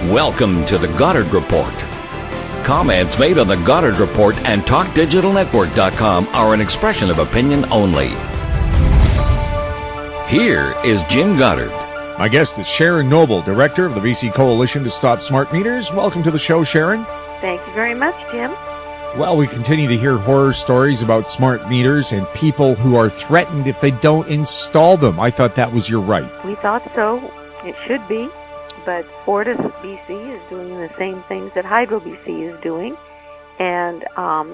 Welcome to the Goddard Report. Comments made on the Goddard Report and TalkDigitalNetwork.com are an expression of opinion only. Here is Jim Goddard. My guest is Sharon Noble, Director of the BC Coalition to Stop Smart Meters. Welcome to the show, Sharon. Thank you very much, Jim. Well, we continue to hear horror stories about smart meters and people who are threatened if they don't install them. I thought that was your right. We thought so. It should be. But Fortis BC is doing the same things that Hydro BC is doing and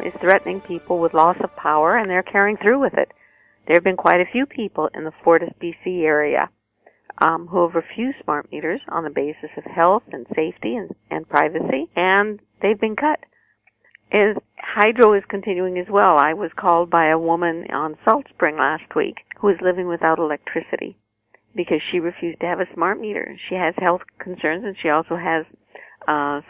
is threatening people with loss of power, and they're carrying through with it. There have been quite a few people in the Fortis BC area who have refused smart meters on the basis of health and safety and privacy, and they've been cut. Hydro is continuing as well. I was called by a woman on Salt Spring last week who is living without electricity because she refused to have a smart meter. She has health concerns, and she also has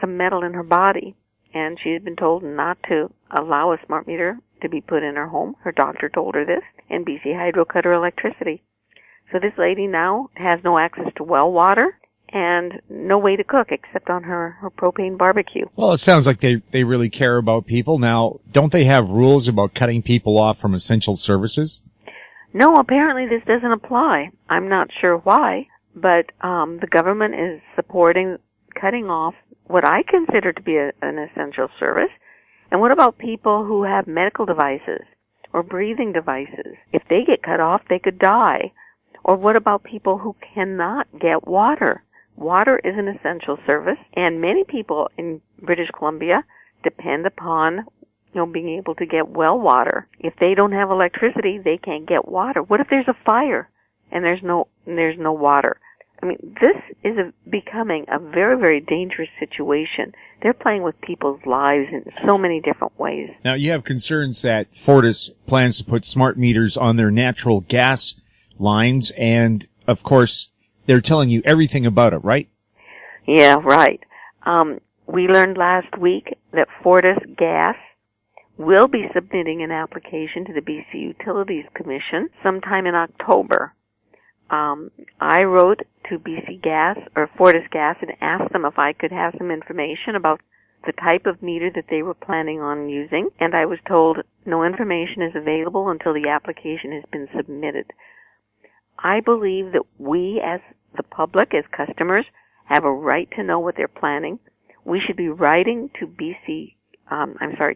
some metal in her body, and she had been told not to allow a smart meter to be put in her home. Her doctor told her this, and BC Hydro cut her electricity. So this lady now has no access to well water and no way to cook except on her propane barbecue. Well, it sounds like they really care about people. Now, don't they have rules about cutting people off from essential services? No, apparently this doesn't apply. I'm not sure why, but the government is supporting cutting off what I consider to be an essential service. And what about people who have medical devices or breathing devices? If they get cut off, they could die. Or what about people who cannot get water? Water is an essential service, and many people in British Columbia depend upon, being able to get well water. If they don't have electricity, they can't get water. What if there's a fire and there's no water? I mean, this is becoming a very, very dangerous situation. They're playing with people's lives in so many different ways. Now, you have concerns that Fortis plans to put smart meters on their natural gas lines, and, of course, they're telling you everything about it, right? Yeah, right. We learned last week that Fortis Gas will be submitting an application to the BC Utilities Commission sometime in October. I wrote to BC Gas or Fortis Gas and asked them if I could have some information about the type of meter that they were planning on using, and I was told no information is available until the application has been submitted. I believe that we as the public, as customers, have a right to know what they're planning. We should be writing to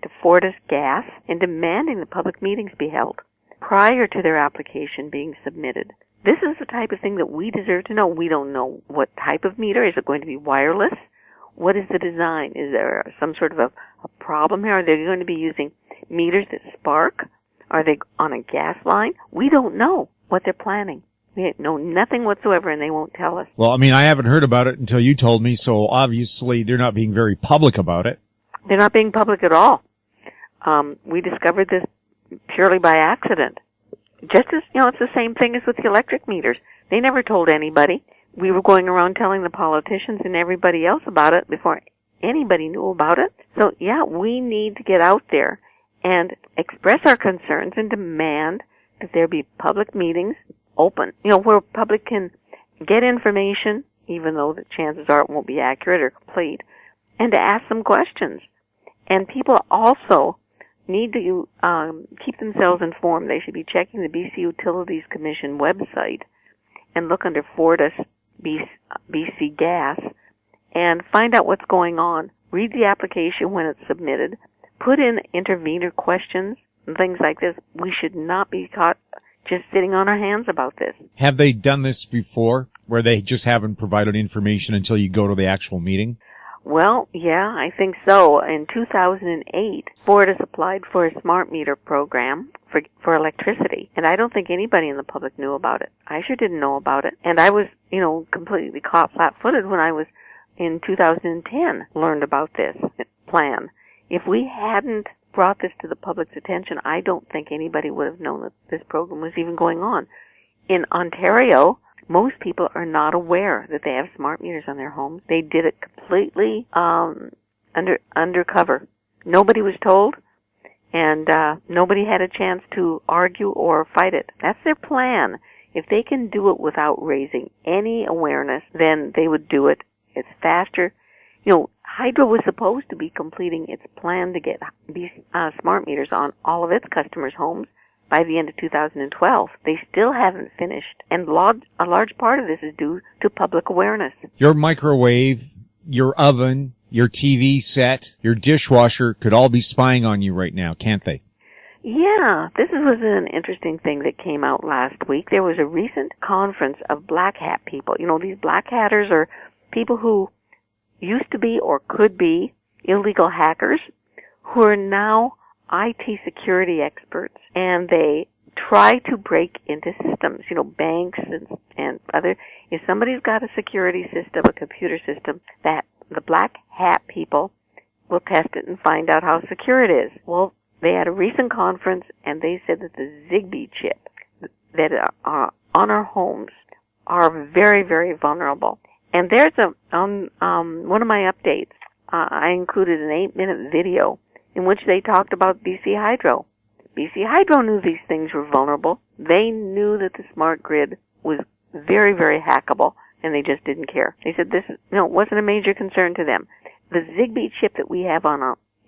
to Fortis Gas and demanding that public meetings be held prior to their application being submitted. This is the type of thing that we deserve to know. We don't know what type of meter. Is it going to be wireless? What is the design? Is there some sort of a problem here? Are they going to be using meters that spark? Are they on a gas line? We don't know what they're planning. We know nothing whatsoever, and they won't tell us. Well, I mean, I haven't heard about it until you told me, so obviously they're not being very public about it. They're not being public at all. We discovered this purely by accident. Just as, it's the same thing as with the electric meters. They never told anybody. We were going around telling the politicians and everybody else about it before anybody knew about it. So, yeah, we need to get out there and express our concerns and demand that there be public meetings open, where public can get information, even though the chances are it won't be accurate or complete, and to ask some questions. And people also need to keep themselves informed. They should be checking the BC Utilities Commission website and look under Fortis BC Gas and find out what's going on. Read the application when it's submitted. Put in intervener questions and things like this. We should not be caught just sitting on our hands about this. Have they done this before, where they just haven't provided information until you go to the actual meeting? Well, yeah, I think so. In 2008, Fortis applied for a smart meter program for electricity, and I don't think anybody in the public knew about it. I sure didn't know about it, and I was, completely caught flat-footed when I was in 2010 learned about this plan. If we hadn't brought this to the public's attention, I don't think anybody would have known that this program was even going on. In Ontario, most people are not aware that they have smart meters on their homes. They did it completely undercover. Nobody was told, and nobody had a chance to argue or fight it. That's their plan. If they can do it without raising any awareness, then they would do it. It's faster Hydro was supposed to be completing its plan to get these smart meters on all of its customers' homes by the end of 2012. They still haven't finished, and a large part of this is due to public awareness. Your microwave, your oven, your TV set, your dishwasher could all be spying on you right now, can't they? Yeah, this was an interesting thing that came out last week. There was a recent conference of black hat people. These black hatters are people who used to be or could be illegal hackers who are now IT security experts, and they try to break into systems, banks and other. If somebody's got a security system, a computer system, that the black hat people will test it and find out how secure it is. Well, they had a recent conference, and they said that the Zigbee chip that are on our homes are very, very vulnerable. And there's one of my updates, I included an 8-minute video in which they talked about BC Hydro. BC Hydro knew these things were vulnerable. They knew that the smart grid was very, very hackable, and they just didn't care. They said it wasn't a major concern to them. The Zigbee chip that we have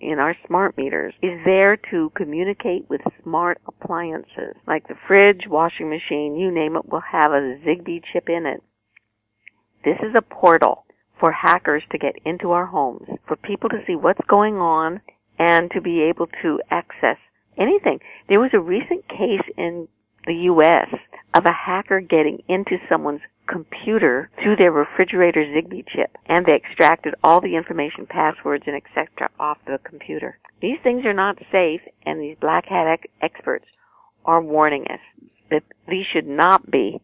in our smart meters is there to communicate with smart appliances. Like the fridge, washing machine, you name it, will have a Zigbee chip in it. This is a portal for hackers to get into our homes, for people to see what's going on and to be able to access anything. There was a recent case in the U.S. of a hacker getting into someone's computer through their refrigerator Zigbee chip, and they extracted all the information, passwords, and etc. off the computer. These things are not safe, and these black hat experts are warning us that these should not be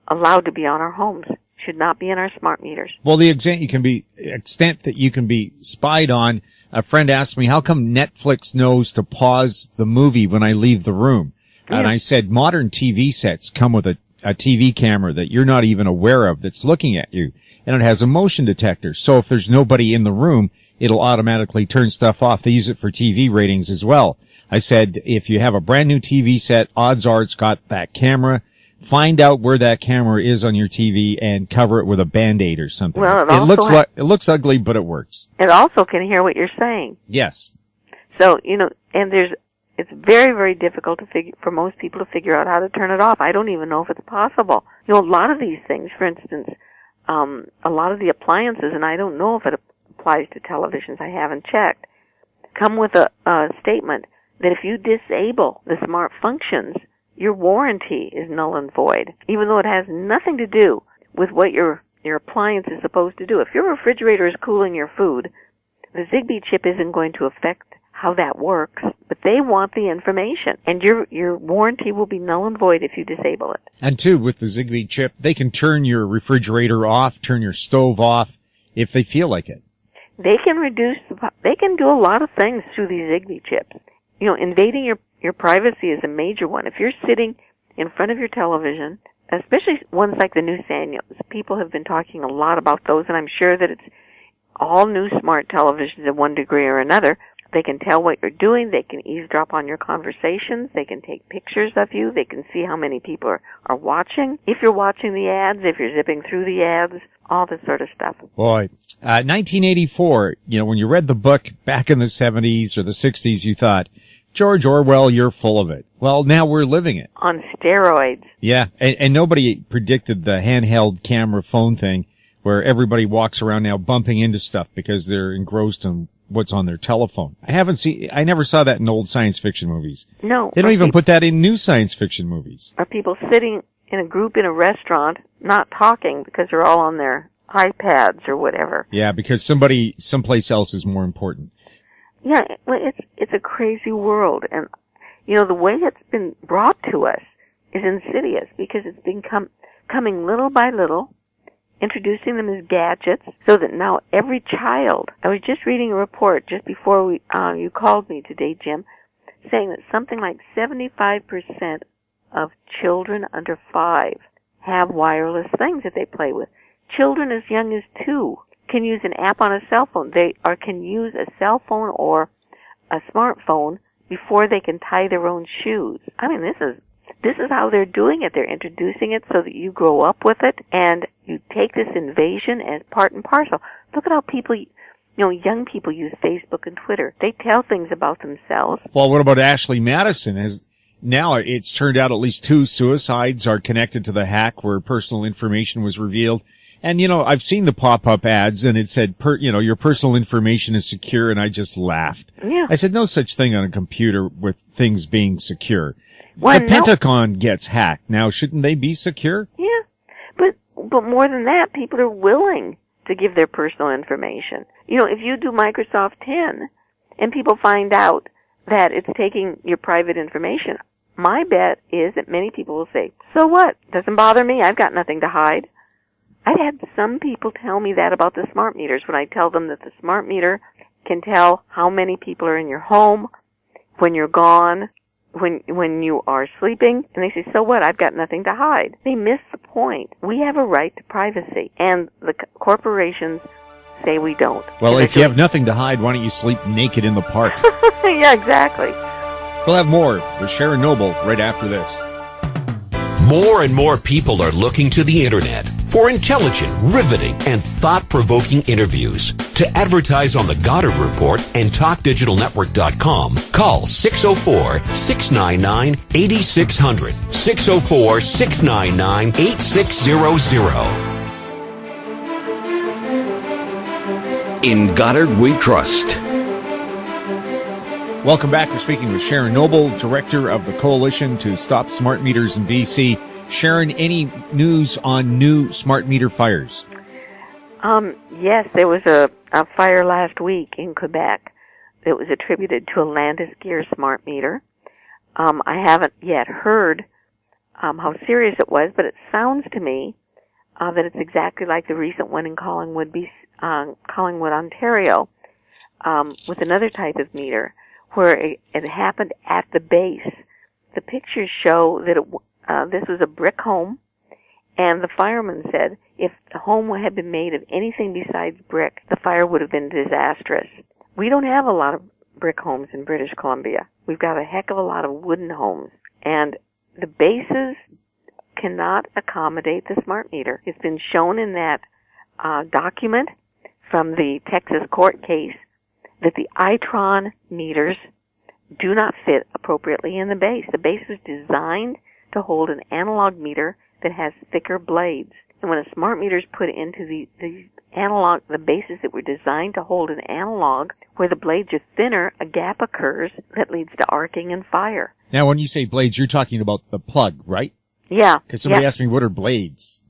allowed to be on our homes, should not be in our smart meters. Well, the extent that you can be spied on, a friend asked me, how come Netflix knows to pause the movie when I leave the room? Yeah. And I said, modern TV sets come with a TV camera that you're not even aware of that's looking at you, and it has a motion detector. So if there's nobody in the room, it'll automatically turn stuff off. They use it for TV ratings as well. I said, if you have a brand new TV set, odds are it's got that camera. Find out where that camera is on your TV and cover it with a Band-Aid or something. Well, it looks ugly, but it works. It also can hear what you're saying. Yes. So, and it's very, very difficult for most people to figure out how to turn it off. I don't even know if it's possible. A lot of these things, for instance, a lot of the appliances, and I don't know if it applies to televisions, I haven't checked, come with a statement that if you disable the smart functions, your warranty is null and void, even though it has nothing to do with what your appliance is supposed to do. If your refrigerator is cooling your food, the Zigbee chip isn't going to affect how that works, but they want the information, and your warranty will be null and void if you disable it. And too, with the Zigbee chip, they can turn your refrigerator off, turn your stove off, if they feel like it. They can do a lot of things through these Zigbee chips. Invading your privacy is a major one. If you're sitting in front of your television, especially ones like the new Sanyos, people have been talking a lot about those, and I'm sure that it's all new smart televisions in one degree or another. They can tell what you're doing. They can eavesdrop on your conversations. They can take pictures of you. They can see how many people are watching. If you're watching the ads, if you're zipping through the ads, all this sort of stuff. Boy, 1984, when you read the book back in the 70s or the 60s, you thought, George Orwell, you're full of it. Well, now we're living it. On steroids. Yeah, and nobody predicted the handheld camera phone thing where everybody walks around now bumping into stuff because they're engrossed in what's on their telephone. I never saw that in old science fiction movies. No. They don't even put that in new science fiction movies. Are people sitting in a group in a restaurant not talking because they're all on their iPads or whatever? Yeah, because someplace else is more important. Yeah, well, it's a crazy world, and the way it's been brought to us is insidious because it's been coming little by little, introducing them as gadgets, so that now every child. I was just reading a report just before you called me today, Jim, saying that something like 75% of children under 5 have wireless things that they play with. Children as young as 2 can use an app on a cell phone. They can use a cell phone or a smartphone before they can tie their own shoes. I mean, this is how they're doing it. They're introducing it so that you grow up with it and you take this invasion as part and parcel. Look at how people Young people use Facebook and Twitter. They tell things about themselves. Well, what about Ashley Madison? Now it's turned out at least 2 suicides are connected to the hack where personal information was revealed. And, I've seen the pop-up ads and it said, your personal information is secure, and I just laughed. Yeah. I said, no such thing on a computer with things being secure. Well, the Pentagon gets hacked. Now, shouldn't they be secure? Yeah. But more than that, people are willing to give their personal information. If you do Microsoft 10 and people find out that it's taking your private information, my bet is that many people will say, so what? Doesn't bother me. I've got nothing to hide. I've had some people tell me that about the smart meters when I tell them that the smart meter can tell how many people are in your home, when you're gone, when you are sleeping, and they say, so what? I've got nothing to hide. They miss the point. We have a right to privacy, and the corporations say we don't. Well, if you have nothing to hide, why don't you sleep naked in the park? Yeah, exactly. We'll have more with Sharon Noble right after this. More and more people are looking to the Internet for intelligent, riveting, and thought-provoking interviews. To advertise on the Goddard Report and TalkDigitalNetwork.com, call 604-699-8600, 604-699-8600. In Goddard we trust. Welcome back. We're speaking with Sharon Noble, Director of the Coalition to Stop Smart Meters in BC. Sharon, any news on new smart meter fires? Yes, there was a fire last week in Quebec that was attributed to a Landis-Gear smart meter. I haven't yet heard how serious it was, but it sounds to me that it's exactly like the recent one in Collingwood, Ontario, with another type of meter, where it happened at the base. The pictures show that this was a brick home, and the fireman said if the home had been made of anything besides brick, the fire would have been disastrous. We don't have a lot of brick homes in British Columbia. We've got a heck of a lot of wooden homes, and the bases cannot accommodate the smart meter. It's been shown in that document from the Texas court case that the Itron meters do not fit appropriately in the base. The base was designed to hold an analog meter that has thicker blades. And when a smart meter is put into the bases that were designed to hold an analog, where the blades are thinner, a gap occurs that leads to arcing and fire. Now, when you say blades, you're talking about the plug, right? Yeah. Because somebody asked me, what are blades?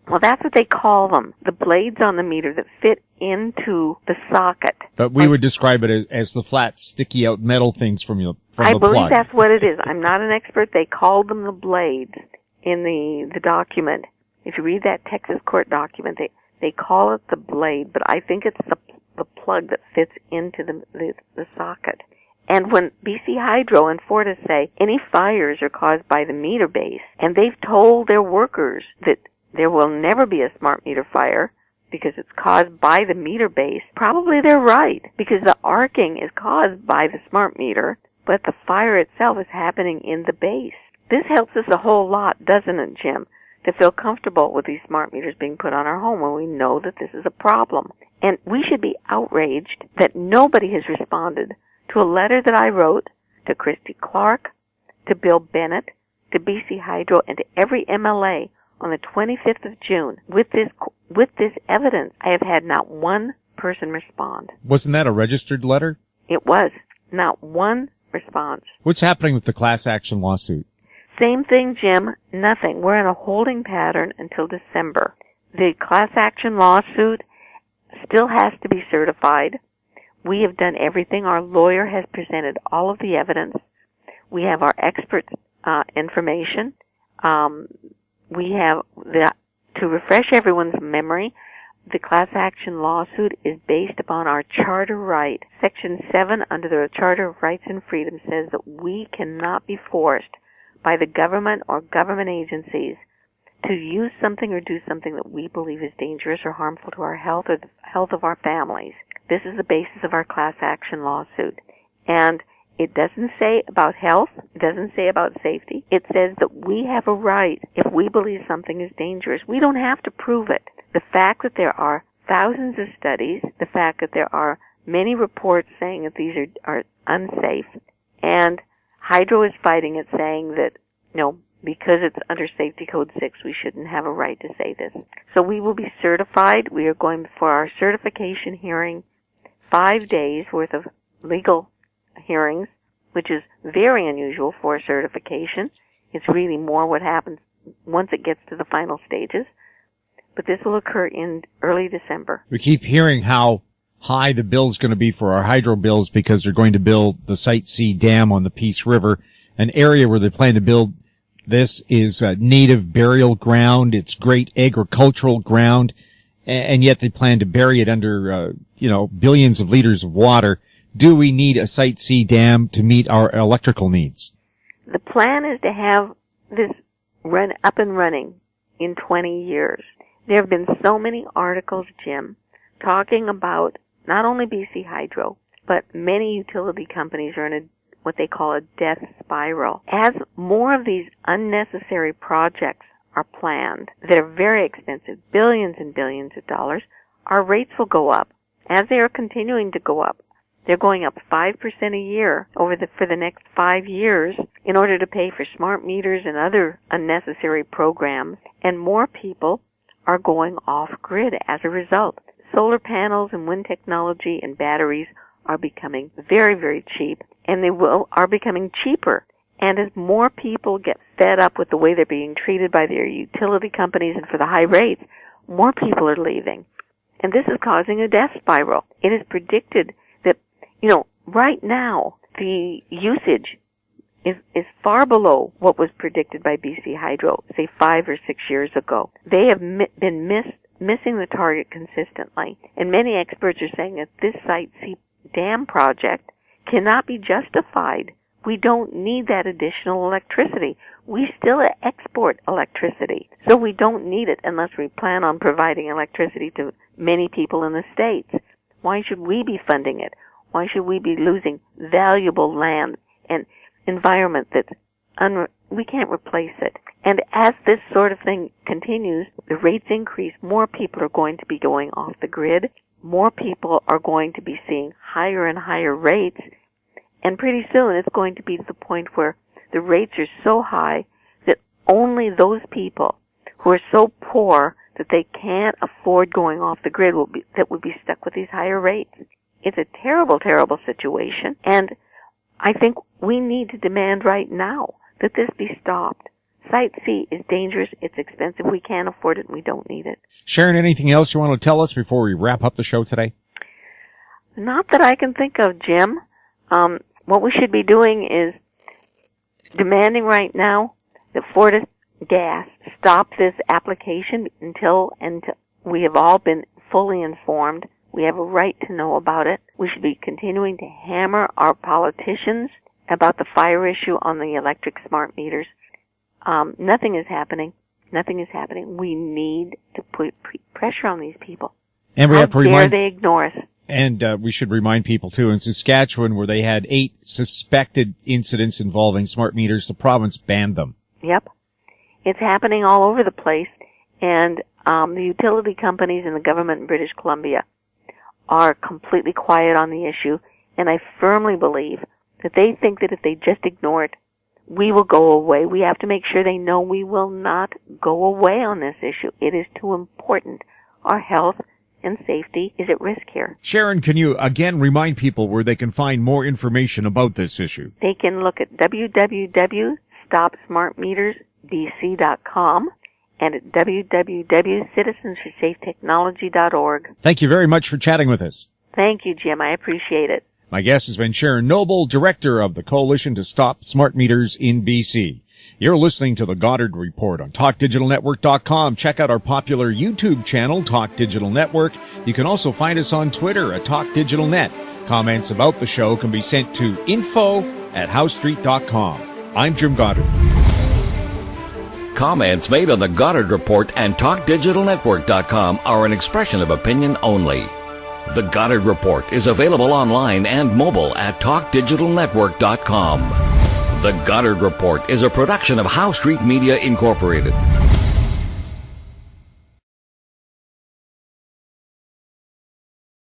Well, that's what they call them. The blades on the meter that fit into the socket. But we would describe it as the flat, sticky out metal things from the plug. I believe that's what it is. I'm not an expert. They called them the blades in the document. If you read that Texas court document, they call it the blade, but I think it's the plug that fits into the socket. And when BC Hydro and Fortis say any fires are caused by the meter base, and they've told their workers that there will never be a smart meter fire because it's caused by the meter base, probably they're right, because the arcing is caused by the smart meter, but the fire itself is happening in the base. This helps us a whole lot, doesn't it, Jim, to feel comfortable with these smart meters being put on our home when we know that this is a problem. And we should be outraged that nobody has responded to a letter that I wrote to Christy Clark, to Bill Bennett, to BC Hydro, and to every MLA on the 25th of June. With this evidence, I have had not one person respond. Wasn't that a registered letter? It was. Not one response. What's happening with the class action lawsuit? Same thing, Jim. Nothing. We're in a holding pattern until December. The class action lawsuit still has to be certified. We have done everything. Our lawyer has presented all of the evidence. We have our expert information. We have to refresh everyone's memory, the class action lawsuit is based upon our charter right. Section 7 under the Charter of Rights and Freedom says that we cannot be forced by the government or government agencies to use something or do something that we believe is dangerous or harmful to our health or the health of our families. This is the basis of our class action lawsuit. And it doesn't say about health. It doesn't say about safety. It says that we have a right, if we believe something is dangerous. We don't have to prove it. The fact that there are thousands of studies, the fact that there are many reports saying that these are unsafe, and Hydro is fighting it, saying that, because it's under Safety Code 6, we shouldn't have a right to say this. So we will be certified. We are going for our certification hearing, 5 days worth of legal hearings, which is very unusual for a certification. It's really more what happens once it gets to the final stages. But this will occur in early December. We keep hearing how high the bill's going to be for our hydro bills because they're going to build the Site C dam on the Peace River, an area where they plan to build. This is native burial ground. It's great agricultural ground, and yet they plan to bury it under, billions of liters of water. Do we need a Site C dam to meet our electrical needs? The plan is to have this run up and running in 20 years. There have been so many articles, Jim, talking about not only BC Hydro, but many utility companies are in what they call a death spiral. As more of these unnecessary projects are planned that are very expensive, billions and billions of dollars, our rates will go up. As they are continuing to go up, they're going up 5% a year for the next 5 years in order to pay for smart meters and other unnecessary programs, and more people are going off-grid as a result. Solar panels and wind technology and batteries are becoming very, very cheap, and are becoming cheaper. And as more people get fed up with the way they're being treated by their utility companies and for the high rates, more people are leaving. And this is causing a death spiral. It is predicted that, right now, the usage is far below what was predicted by BC Hydro, say 5 or 6 years ago. They have been missing the target consistently. And many experts are saying that this Site C dam project cannot be justified. We don't need that additional electricity. We still export electricity, so we don't need it unless we plan on providing electricity to many people in the States. Why should we be funding it? Why should we be losing valuable land and environment that's we can't replace it? And as this sort of thing continues, the rates increase, more people are going to be going off the grid, more people are going to be seeing higher and higher rates, and pretty soon it's going to be to the point where the rates are so high that only those people who are so poor that they can't afford going off the grid would be stuck with these higher rates. It's a terrible, terrible situation, and I think we need to demand right now that this be stopped. Site C is dangerous, it's expensive, we can't afford it, and we don't need it. Sharon, anything else you want to tell us before we wrap up the show today? Not that I can think of, Jim. What we should be doing is demanding right now that Fortis Gas stop this application until we have all been fully informed. We have a right to know about it. We should be continuing to hammer our politicians about the fire issue on the electric smart meters. Nothing is happening. Nothing is happening. We need to put pressure on these people. And we have to remind they ignore us. And we should remind people, too, in Saskatchewan, where they had 8 suspected incidents involving smart meters, the province banned them. Yep. It's happening all over the place, and the utility companies and the government in British Columbia are completely quiet on the issue, and I firmly believe that they think that if they just ignore it, we will go away. We have to make sure they know we will not go away on this issue. It is too important. Our health and safety is at risk here. Sharon, can you again remind people where they can find more information about this issue? They can look at www.stopsmartmetersbc.com and at www.citizensforsafetechnology.org. Thank you very much for chatting with us. Thank you, Jim. I appreciate it. My guest has been Sharon Noble, Director of the Coalition to Stop Smart Meters in BC. You're listening to the Goddard Report on TalkDigitalNetwork.com. Check out our popular YouTube channel, Talk Digital Network. You can also find us on Twitter at TalkDigitalNet. Comments about the show can be sent to info@HowStreet.com. I'm Jim Goddard. Comments made on the Goddard Report and TalkDigitalNetwork.com are an expression of opinion only. The Goddard Report is available online and mobile at TalkDigitalNetwork.com. The Goddard Report is a production of How Street Media Incorporated.